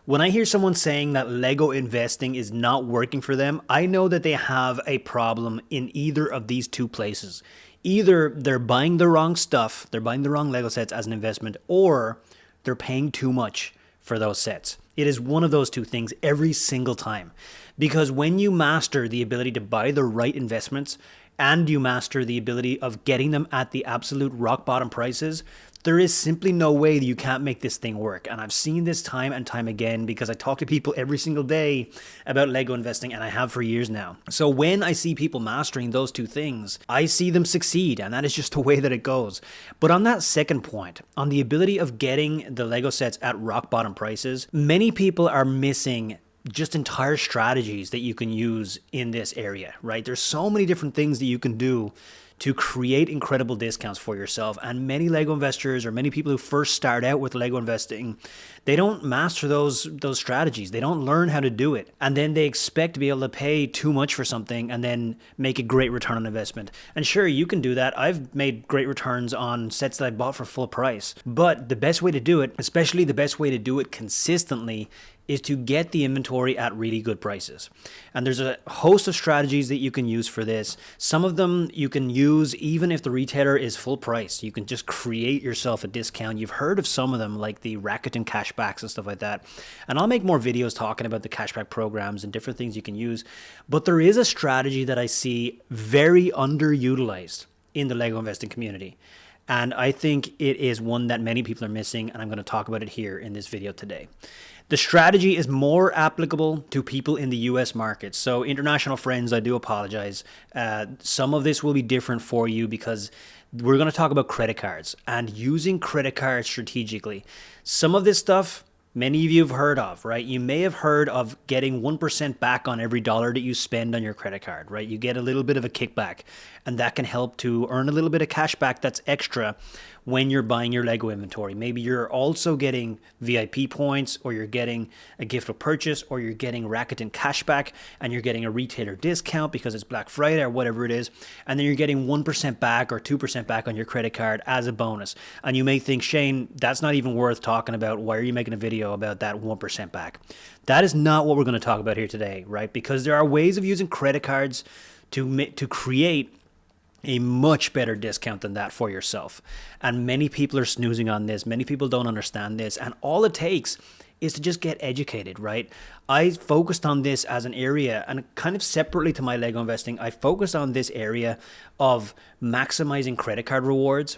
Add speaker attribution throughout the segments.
Speaker 1: When I hear someone saying that Lego investing is not working for them, I know that they have a problem in either of these two places. Either they're buying the wrong stuff, they're buying the wrong Lego sets as an investment, or they're paying too much for those sets. It is one of those two things every single time. Because when you master the ability to buy the right investments and you master the ability of getting them at the absolute rock bottom prices, there is simply no way that you can't make this thing work. And I've seen this time and time again because I talk to people every single day about Lego investing, and I have for years now. So when I see people mastering those two things, I see them succeed, and that is just the way that it goes. But on that second point, on the ability of getting the Lego sets at rock bottom prices, many people are missing just entire strategies that you can use in this area, right? There's so many different things that you can do to create incredible discounts for yourself. And many Lego investors, or many people who first start out with Lego investing, they don't master those strategies. They don't learn how to do it. And then they expect to be able to pay too much for something and then make a great return on investment. And sure, you can do that. I've made great returns on sets that I bought for full price. But the best way to do it, especially the best way to do it consistently, is to get the inventory at really good prices. And there's a host of strategies that you can use for this. Some of them you can use even if the retailer is full price. You can just create yourself a discount. You've heard of some of them, like the Rakuten cashbacks and stuff like that. And I'll make more videos talking about the cashback programs and different things you can use. But there is a strategy that I see very underutilized in the Lego investing community. And I think it is one that many people are missing, and I'm going to talk about it here in this video today. The strategy is more applicable to people in the US market. So international friends, I do apologize. Some of this will be different for you because we're going to talk about credit cards and using credit cards strategically. Some of this stuff, many of you have heard of, right? You may have heard of getting 1% back on every dollar that you spend on your credit card, right? You get a little bit of a kickback, and that can help to earn a little bit of cash back that's extra when you're buying your Lego inventory. Maybe you're also getting VIP points, or you're getting a gift of purchase, or you're getting Rakuten cashback, and you're getting a retailer discount because it's Black Friday or whatever it is, and then you're getting 1% back or 2% back on your credit card as a bonus. And you may think, Shane, that's not even worth talking about. Why are you making a video about that 1% back? That is not what we're going to talk about here today, right? Because there are ways of using credit cards to create a much better discount than that for yourself. And many people are snoozing on this. Many people don't understand this. And all it takes is to just get educated, right? I focused on this as an area, and kind of separately to my Lego investing, I focused on this area of maximizing credit card rewards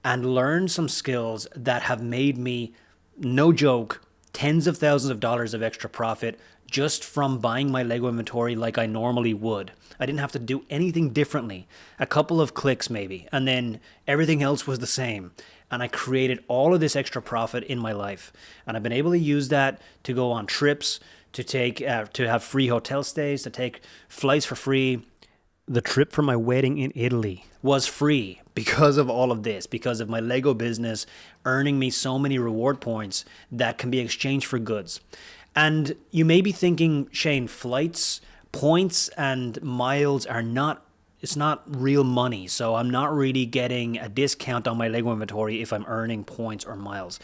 Speaker 1: and learned some skills that have made me, no joke, tens of thousands of dollars of extra profit just from buying my Lego inventory like I normally would. I didn't have to do anything differently. A couple of clicks maybe, and then everything else was the same. And I created all of this extra profit in my life. And I've been able to use that to go on trips, to have free hotel stays, to take flights for free. The trip for my wedding in Italy was free because of all of this, because of my Lego business earning me so many reward points that can be exchanged for goods. And you may be thinking, Shane, flights, points, and miles it's not real money. So I'm not really getting a discount on my Lego inventory if I'm earning points or miles.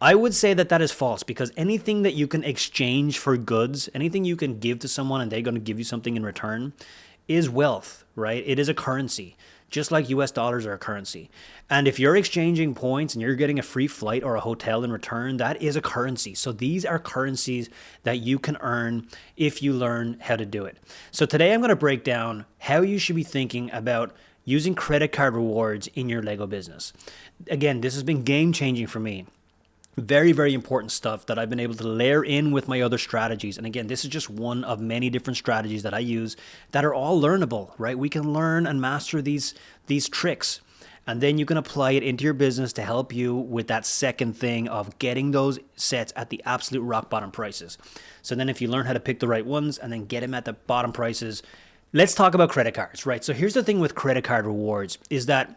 Speaker 1: I would say that that is false, because anything that you can exchange for goods, anything you can give to someone and they're going to give you something in return, is wealth, right? It is a currency, just like US dollars are a currency. And if you're exchanging points and you're getting a free flight or a hotel in return, that is a currency. So these are currencies that you can earn if you learn how to do it. So today I'm going to break down how you should be thinking about using credit card rewards in your Lego business. Again, this has been game changing for me. Very, very important stuff that I've been able to layer in with my other strategies. And again, this is just one of many different strategies that I use that are all learnable, right? We can learn and master these tricks. And then you can apply it into your business to help you with that second thing of getting those sets at the absolute rock bottom prices. So then if you learn how to pick the right ones and then get them at the bottom prices, let's talk about credit cards, right? So here's the thing with credit card rewards is that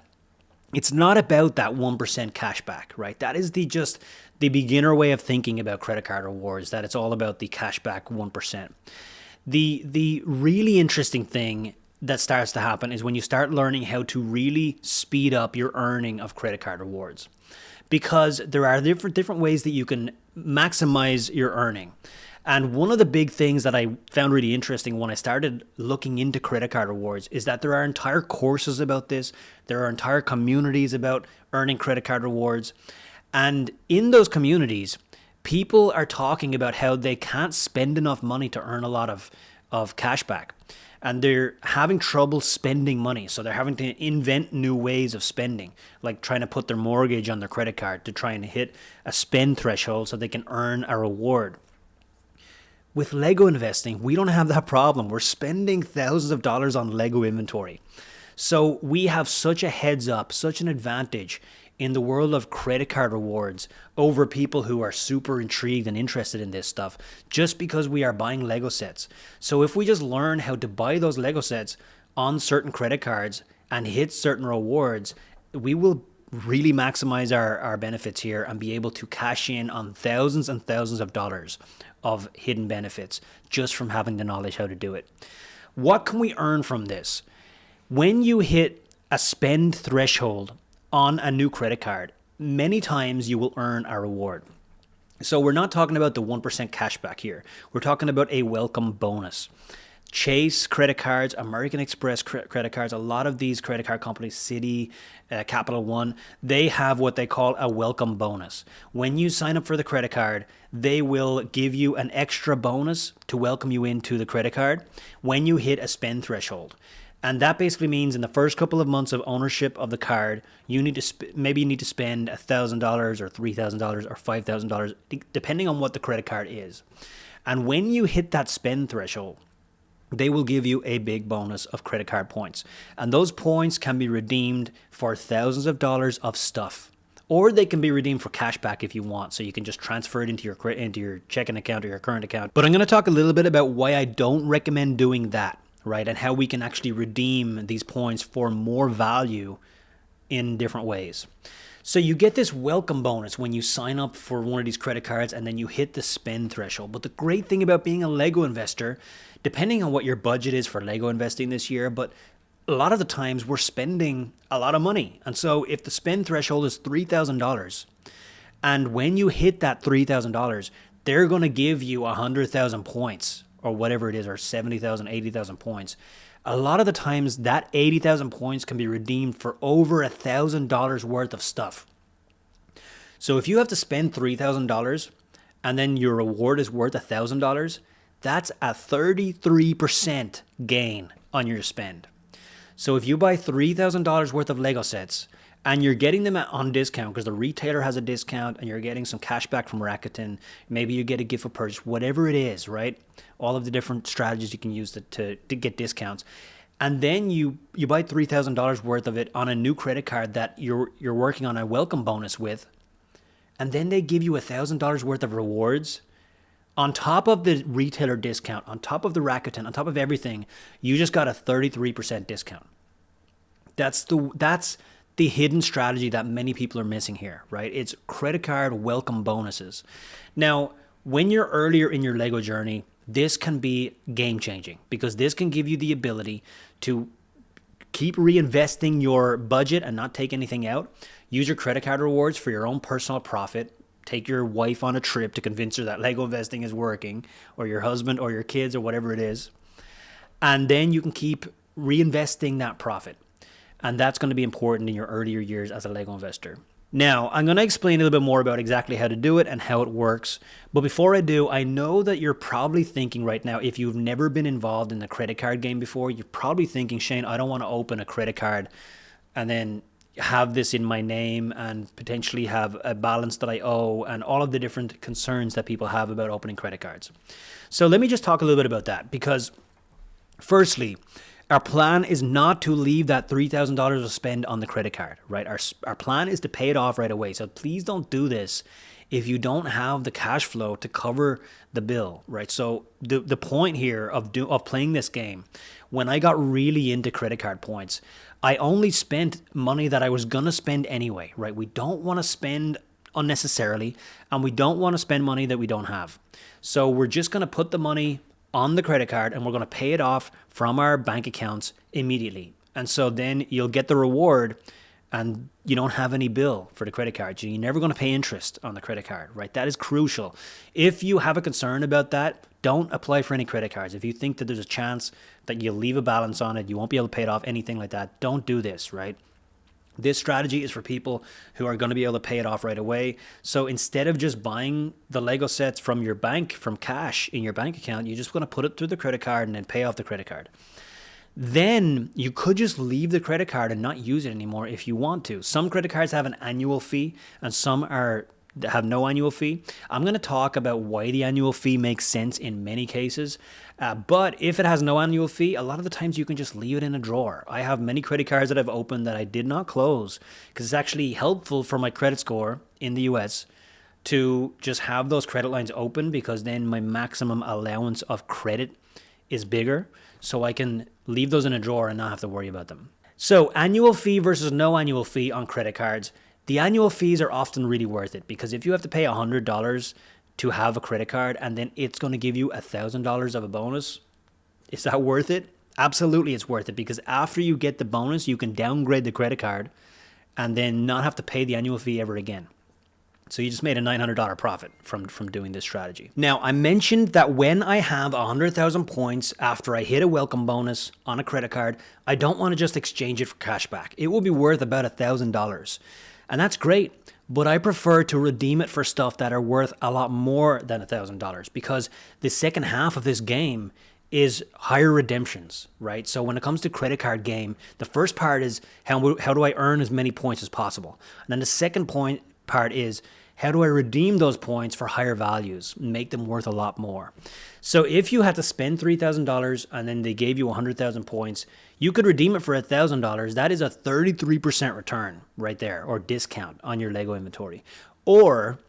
Speaker 1: it's not about that 1% cashback, right? That is the beginner way of thinking about credit card rewards, that it's all about the cashback 1%. The really interesting thing that starts to happen is when you start learning how to really speed up your earning of credit card rewards. because there are different ways that you can maximize your earning. And one of the big things that I found really interesting when I started looking into credit card rewards is that there are entire courses about this. There are entire communities about earning credit card rewards. And in those communities, people are talking about how they can't spend enough money to earn a lot of cash back. And they're having trouble spending money. So they're having to invent new ways of spending, like trying to put their mortgage on their credit card to try and hit a spend threshold so they can earn a reward. With Lego investing, we don't have that problem. We're spending thousands of dollars on Lego inventory. So we have such a heads up, such an advantage in the world of credit card rewards over people who are super intrigued and interested in this stuff just because we are buying Lego sets. So if we just learn how to buy those Lego sets on certain credit cards and hit certain rewards, we will really maximize our benefits here and be able to cash in on thousands and thousands of dollars of hidden benefits just from having the knowledge how to do it. What can we earn from this? When you hit a spend threshold on a new credit card, many times you will earn a reward. So we're not talking about the 1% cashback here. We're talking about a welcome bonus. Chase credit cards, American Express credit cards, a lot of these credit card companies, Citi, Capital One, they have what they call a welcome bonus. When you sign up for the credit card, they will give you an extra bonus to welcome you into the credit card when you hit a spend threshold. And that basically means in the first couple of months of ownership of the card, you need to maybe you need to spend $1,000 or $3,000 or $5,000, depending on what the credit card is. And when you hit that spend threshold, they will give you a big bonus of credit card points. And those points can be redeemed for thousands of dollars of stuff. Or they can be redeemed for cash back if you want. So you can just transfer it into your checking account or your current account. But I'm going to talk a little bit about why I don't recommend doing that, right? And how we can actually redeem these points for more value in different ways. So you get this welcome bonus when you sign up for one of these credit cards and then you hit the spend threshold. But the great thing about being a Lego investor, depending on what your budget is for Lego investing this year, but a lot of the times we're spending a lot of money. And so if the spend threshold is $3,000, and when you hit that $3,000, they're going to give you 100,000 points or whatever it is, or 70,000, 80,000 points. A lot of the times that 80,000 points can be redeemed for over $1,000 worth of stuff. So if you have to spend $3,000 and then your reward is worth $1,000, that's a 33% gain on your spend. So if you buy $3,000 worth of Lego sets and you're getting them on discount because the retailer has a discount and you're getting some cash back from Rakuten, maybe you get a gift of purchase, whatever it is, right? All of the different strategies you can use to get discounts. And then you buy $3,000 worth of it on a new credit card that you're working on a welcome bonus with. And then they give you $1,000 worth of rewards. On top of the retailer discount, on top of the Rakuten, on top of everything, you just got a 33% discount. That's the hidden strategy that many people are missing here, right? It's credit card welcome bonuses. Now, when you're earlier in your Lego journey, this can be game changing because this can give you the ability to keep reinvesting your budget and not take anything out. Use your credit card rewards for your own personal profit. Take your wife on a trip to convince her that Lego investing is working, or your husband or your kids or whatever it is. And then you can keep reinvesting that profit. And that's going to be important in your earlier years as a Lego investor. Now, I'm going to explain a little bit more about exactly how to do it and how it works. But before I do, I know that you're probably thinking right now, if you've never been involved in the credit card game before, you're probably thinking, Shane, I don't want to open a credit card and then have this in my name and potentially have a balance that I owe and all of the different concerns that people have about opening credit cards. So let me just talk a little bit about that because firstly, our plan is not to leave that $3,000 to spend on the credit card, right? Our plan is to pay it off right away. So please don't do this if you don't have the cash flow to cover the bill, right? So the point here of playing this game, when I got really into credit card points, I only spent money that I was going to spend anyway, right? We don't want to spend unnecessarily, and we don't want to spend money that we don't have. So we're just going to put the money on the credit card and we're going to pay it off from our bank accounts immediately. And so then you'll get the reward and you don't have any bill for the credit card. You're never going to pay interest on the credit card, right? That is crucial. If you have a concern about that, don't apply for any credit cards. If you think that there's a chance that you'll leave a balance on it, you won't be able to pay it off, anything like that, don't do this, right? This strategy is for people who are going to be able to pay it off right away. So instead of just buying the Lego sets from your bank, from cash in your bank account, you're just going to put it through the credit card and then pay off the credit card. Then you could just leave the credit card and not use it anymore if you want to. Some credit cards have an annual fee and some have no annual fee. I'm going to talk about why the annual fee makes sense in many cases. But if it has no annual fee, a lot of the times you can just leave it in a drawer. I have many credit cards that I've opened that I did not close because it's actually helpful for my credit score in the US to just have those credit lines open, because then my maximum allowance of credit is bigger. So I can leave those in a drawer and not have to worry about them. So annual fee versus no annual fee on credit cards. The annual fees are often really worth it, because if you have to pay $100 to have a credit card and then it's going to give you $1,000 of a bonus, is that worth it? Absolutely, it's worth it, because after you get the bonus, you can downgrade the credit card and then not have to pay the annual fee ever again. So you just made a $900 profit from doing this strategy. Now, I mentioned that when I have 100,000 points after I hit a welcome bonus on a credit card, I don't want to just exchange it for cash back. It will be worth about $1,000. And that's great, but I prefer to redeem it for stuff that are worth a lot more than $1,000, because the second half of this game is higher redemptions, right? So when it comes to credit card game, the first part is how do I earn as many points as possible? And then the second part is how do I redeem those points for higher values and make them worth a lot more? So if you had to spend $3,000 and then they gave you 100,000 points, you could redeem it for $1,000. That is a 33% return right there, or discount on your Lego inventory. Or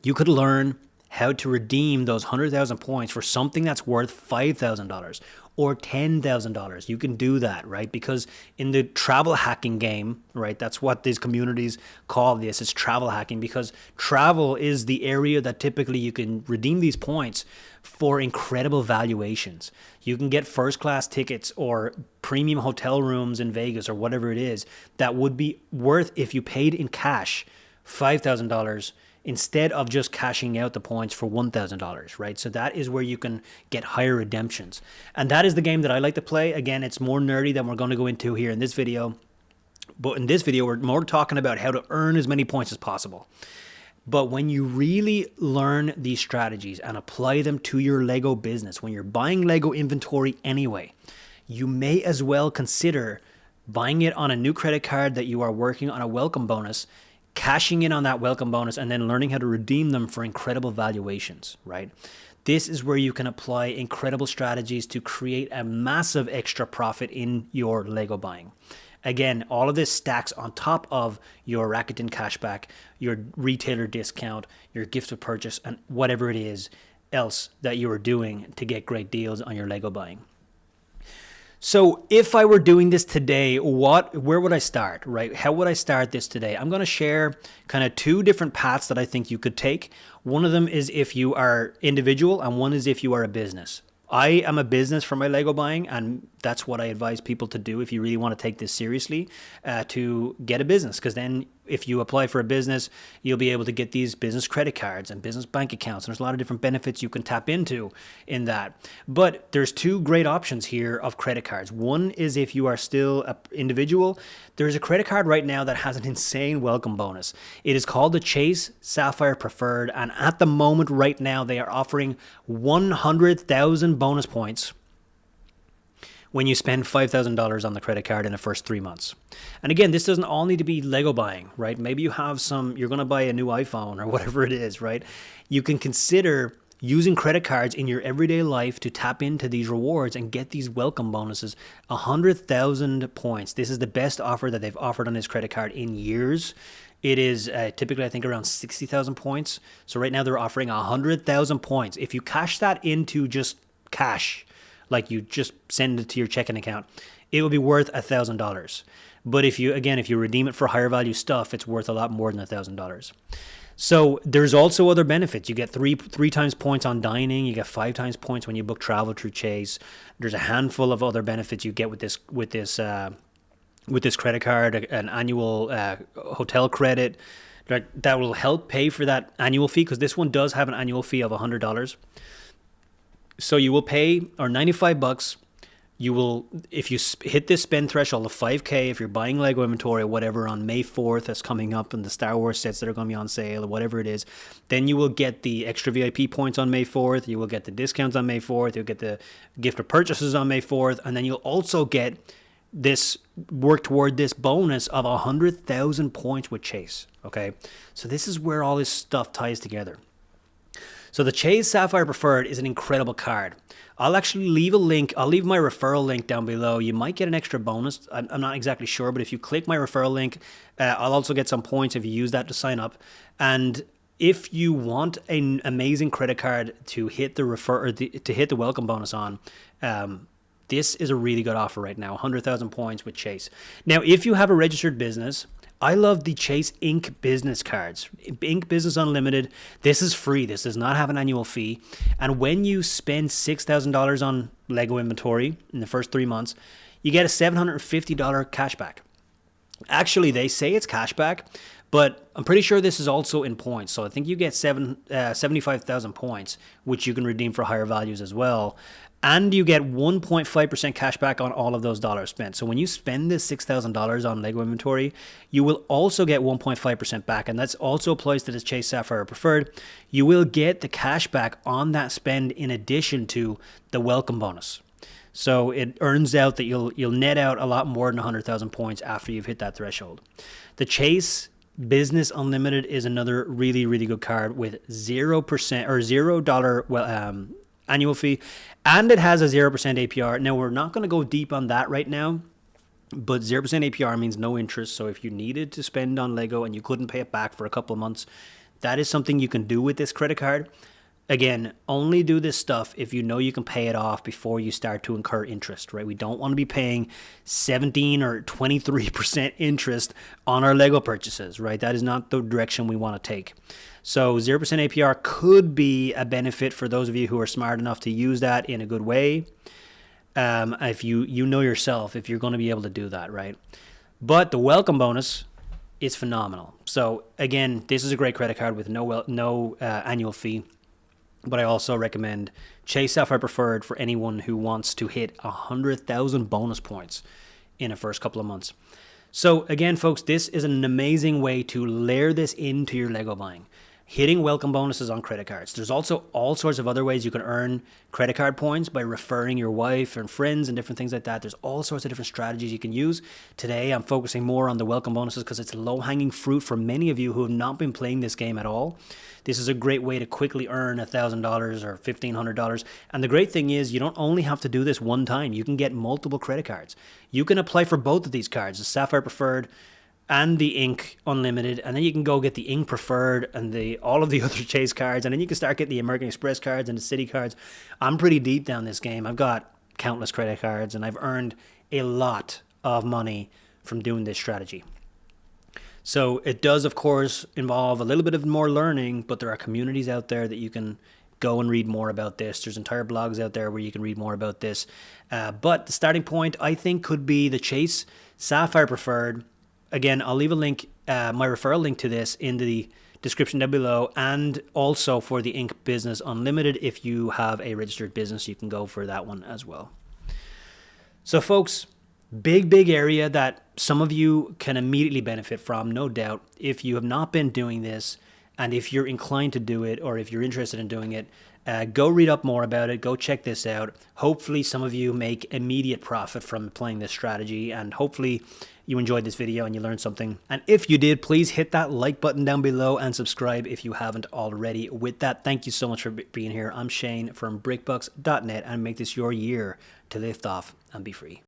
Speaker 1: you could learn how to redeem those 100,000 points for something that's worth $5,000 or $10,000. You can do that, right? Because in the travel hacking game, right, that's what these communities call this, is travel hacking, because travel is the area that typically you can redeem these points for incredible valuations. You can get first class tickets or premium hotel rooms in Vegas or whatever it is that would be worth, if you paid in cash, $5,000 instead of just cashing out the points for $1,000, right? So that is where you can get higher redemptions. And that is the game that I like to play. Again, it's more nerdy than we're going to go into here in this video. But in this video, we're more talking about how to earn as many points as possible. But when you really learn these strategies and apply them to your Lego business, when you're buying Lego inventory anyway, you may as well consider buying it on a new credit card that you are working on a welcome bonus, cashing in on that welcome bonus, and then learning how to redeem them for incredible valuations, right? This is where you can apply incredible strategies to create a massive extra profit in your Lego buying. Again, all of this stacks on top of your Rakuten cashback, your retailer discount, your gift of purchase, and whatever it is else that you are doing to get great deals on your Lego buying. So if I were doing this today, where would I start, right? How would I start this today? I'm going to share kind of two different paths that I think you could take. One of them is if you are individual, and one is if you are a business. I am a business for my Lego buying, and that's what I advise people to do if you really want to take this seriously, to get a business, because then if you apply for a business, you'll be able to get these business credit cards and business bank accounts. And there's a lot of different benefits you can tap into in that. But there's two great options here of credit cards. One is if you are still an individual, there's a credit card right now that has an insane welcome bonus. It is called the Chase Sapphire Preferred. And at the moment right now, they are offering 100,000 bonus points when you spend $5,000 on the credit card in the first 3 months. And again, this doesn't all need to be Lego buying, right? Maybe you have you're going to buy a new iPhone or whatever it is, right? You can consider using credit cards in your everyday life to tap into these rewards and get these welcome bonuses. 100,000 points. This is the best offer that they've offered on this credit card in years. It is typically, I think, around 60,000 points. So right now they're offering 100,000 points. If you cash that into just cash, like you just send it to your checking account, it will be worth $1,000. But if you redeem it for higher value stuff, it's worth a lot more than $1,000. So there's also other benefits. You get three times points on dining. You get 5 times points when you book travel through Chase. There's a handful of other benefits you get with this with this credit card, an annual hotel credit that will help pay for that annual fee, because this one does have an annual fee of $100. So you will pay, or $95. You will, if you hit this spend threshold of 5K, if you're buying Lego inventory or whatever on May 4th that's coming up, and the Star Wars sets that are going to be on sale or whatever it is, then you will get the extra VIP points on May 4th. You will get the discounts on May 4th. You'll get the gift of purchases on May 4th. And then you'll also get this, work toward this bonus of 100,000 points with Chase. Okay. So this is where all this stuff ties together. So the Chase Sapphire Preferred is an incredible card. I'll actually leave a link. I'll leave my referral link down below. You might get an extra bonus. I'm not exactly sure, but if you click my referral link, I'll also get some points if you use that to sign up. And if you want an amazing credit card to hit to hit the welcome bonus on, this is a really good offer right now. 100,000 points with Chase. Now, if you have a registered business, I love the Chase Inc. business cards. Inc. Business Unlimited. This is free. This does not have an annual fee. And when you spend $6,000 on Lego inventory in the first 3 months, you get a $750 cashback. Actually, they say it's cashback, but I'm pretty sure this is also in points. So I think you get 75,000 points, which you can redeem for higher values as well. And you get 1.5% cash back on all of those dollars spent. So when you spend this $6,000 on Lego inventory, you will also get 1.5% back. And that also applies to this Chase Sapphire Preferred. You will get the cash back on that spend in addition to the welcome bonus. So it earns out that you'll net out a lot more than 100,000 points after you've hit that threshold. The Chase Business Unlimited is another really, really good card with 0% or $0 annual fee, and it has a 0% APR. Now, we're not going to go deep on that right now, but 0% APR means no interest. So if you needed to spend on Lego and you couldn't pay it back for a couple of months, that is something you can do with this credit card. Again, only do this stuff if you know you can pay it off before you start to incur interest, right? We don't want to be paying 17 or 23% interest on our Lego purchases, right? That is not the direction we want to take. So 0% APR could be a benefit for those of you who are smart enough to use that in a good way. If you know yourself, if you're going to be able to do that, right? But the welcome bonus is phenomenal. So again, this is a great credit card with no annual fee. But I also recommend Chase Sapphire Preferred for anyone who wants to hit 100,000 bonus points in the first couple of months. So again, folks, this is an amazing way to layer this into your Lego buying. Hitting welcome bonuses on credit cards. There's also all sorts of other ways you can earn credit card points by referring your wife and friends and different things like that. There's all sorts of different strategies you can use. Today, I'm focusing more on the welcome bonuses because it's low-hanging fruit for many of you who have not been playing this game at all. This is a great way to quickly earn $1,000 or $1,500. And the great thing is you don't only have to do this one time. You can get multiple credit cards. You can apply for both of these cards, the Sapphire Preferred and the Inc. Unlimited, and then you can go get the Inc. Preferred and all of the other Chase cards, and then you can start getting the American Express cards and the City cards. I'm pretty deep down this game. I've got countless credit cards, and I've earned a lot of money from doing this strategy. So it does, of course, involve a little bit of more learning, but there are communities out there that you can go and read more about this. There's entire blogs out there where you can read more about this. But the starting point, I think, could be the Chase Sapphire Preferred. Again, I'll leave a link, my referral link to this in the description down below, and also for the Inc. Business Unlimited. If you have a registered business, you can go for that one as well. So folks, big area that some of you can immediately benefit from, no doubt. If you have not been doing this, and if you're inclined to do it, or if you're interested in doing it, go read up more about it. Go check this out. Hopefully some of you make immediate profit from playing this strategy, and hopefully you enjoyed this video and you learned something. And if you did, please hit that like button down below and subscribe if you haven't already. With that, thank you so much for being here. I'm Shane from brickbucks.net, and make this your year to lift off and be free.